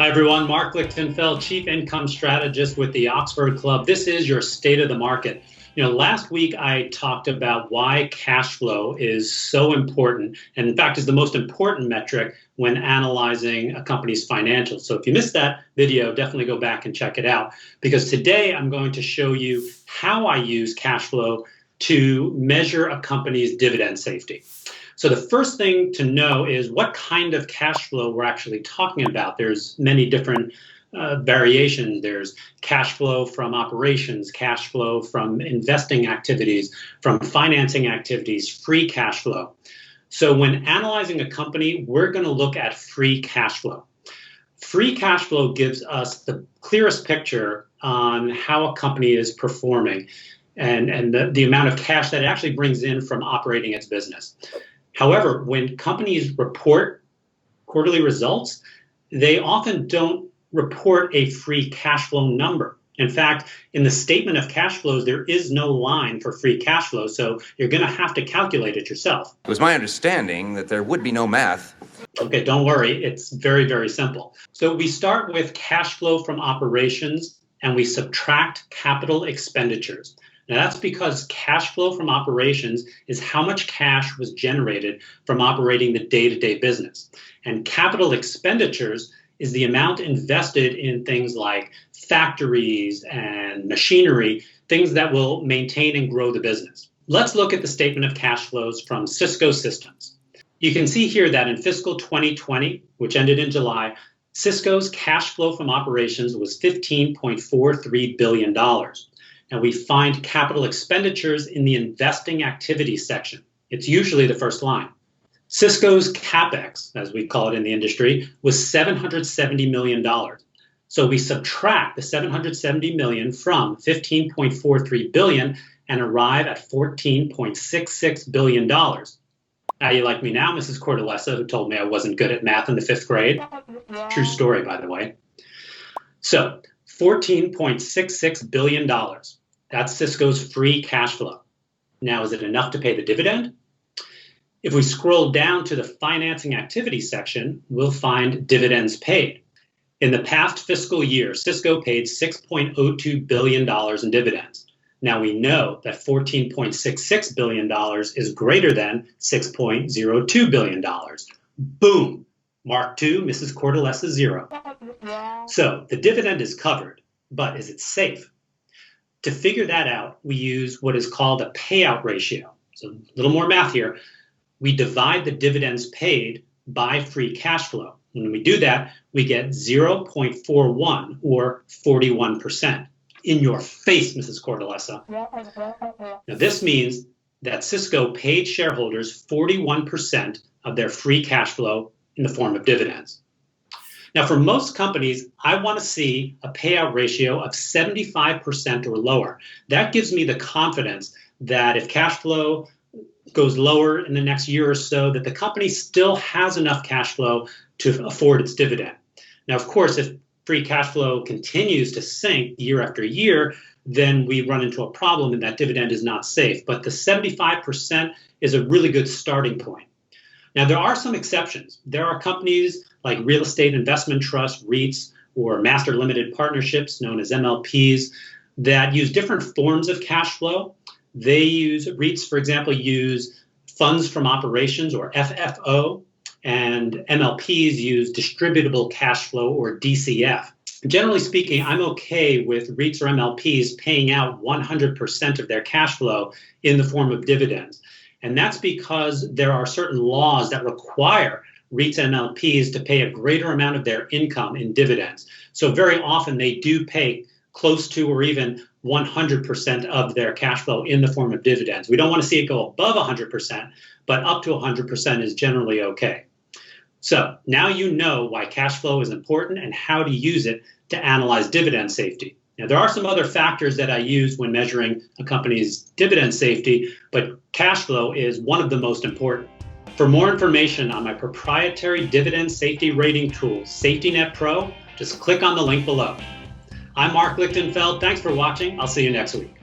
Hi, everyone. Mark Lichtenfeld, Chief Income Strategist with the Oxford Club. This is your State of the Market. Last week I talked about why cash flow is so important, and in fact is the most important metric when analyzing a company's financials. So if you missed that video, definitely go back and check it out, because today I'm going to show you how I use cash flow to measure a company's dividend safety. So the first thing to know is what kind of cash flow we're actually talking about. There's many different variations. There's cash flow from operations, cash flow from investing activities, from financing activities, free cash flow. So when analyzing a company, we're going to look at free cash flow. Free cash flow gives us the clearest picture on how a company is performing and the amount of cash that it actually brings in from operating its business. However, when companies report quarterly results, they often don't report a free cash flow number. In fact, in the statement of cash flows, there is no line for free cash flow, so you're going to have to calculate it yourself. It was my understanding that there would be no math. Okay, don't worry. It's very, very simple. So we start with cash flow from operations and we subtract capital expenditures. Now, that's because cash flow from operations is how much cash was generated from operating the day-to-day business. And capital expenditures is the amount invested in things like factories and machinery, things that will maintain and grow the business. Let's look at the statement of cash flows from Cisco Systems. You can see here that in fiscal 2020, which ended in July, Cisco's cash flow from operations was $15.43 billion. Now, we find capital expenditures in the investing activities section. It's usually the first line. Cisco's CapEx, as we call it in the industry, was $770 million. So we subtract the $770 million from $15.43 billion and arrive at $14.66 billion. Now, you like me now, Mrs. Cordelessa, who told me I wasn't good at math in the 5th grade. True story, by the way. So $14.66 billion. That's Cisco's free cash flow. Now, is it enough to pay the dividend? If we scroll down to the financing activities section, we'll find dividends paid. In the past fiscal year, Cisco paid $6.02 billion in dividends. Now we know that $14.66 billion is greater than $6.02 billion. Boom! Mark 2, Mrs. Cordelessa 0. So the dividend is covered, but is it safe? To figure that out, we use what is called a payout ratio. So a little more math here. We divide the dividends paid by free cash flow. When we do that, we get 0.41 or 41%. In your face, Mrs. Cordelessa. Now, this means that Cisco paid shareholders 41% of their free cash flow in the form of dividends. Now, for most companies, I want to see a payout ratio of 75% or lower. That gives me the confidence that if cash flow goes lower in the next year or so, that the company still has enough cash flow to afford its dividend. Now, of course, if free cash flow continues to sink year after year, then we run into a problem and that dividend is not safe. But the 75% is a really good starting point. Now, there are some exceptions. There are companies like real estate investment trusts, REITs, or master limited partnerships known as MLPs that use different forms of cash flow. REITs, for example, use funds from operations or FFO, and MLPs use distributable cash flow or DCF. Generally speaking, I'm okay with REITs or MLPs paying out 100% of their cash flow in the form of dividends. And that's because there are certain laws that require REITs and MLPs to pay a greater amount of their income in dividends. So very often they do pay close to or even 100% of their cash flow in the form of dividends. We don't want to see it go above 100%, but up to 100% is generally okay. So now you know why cash flow is important and how to use it to analyze dividend safety. Now, there are some other factors that I use when measuring a company's dividend safety, but cash flow is one of the most important. For more information on my proprietary dividend safety rating tool, SafetyNet Pro, just click on the link below. I'm Mark Lichtenfeld. Thanks for watching. I'll see you next week.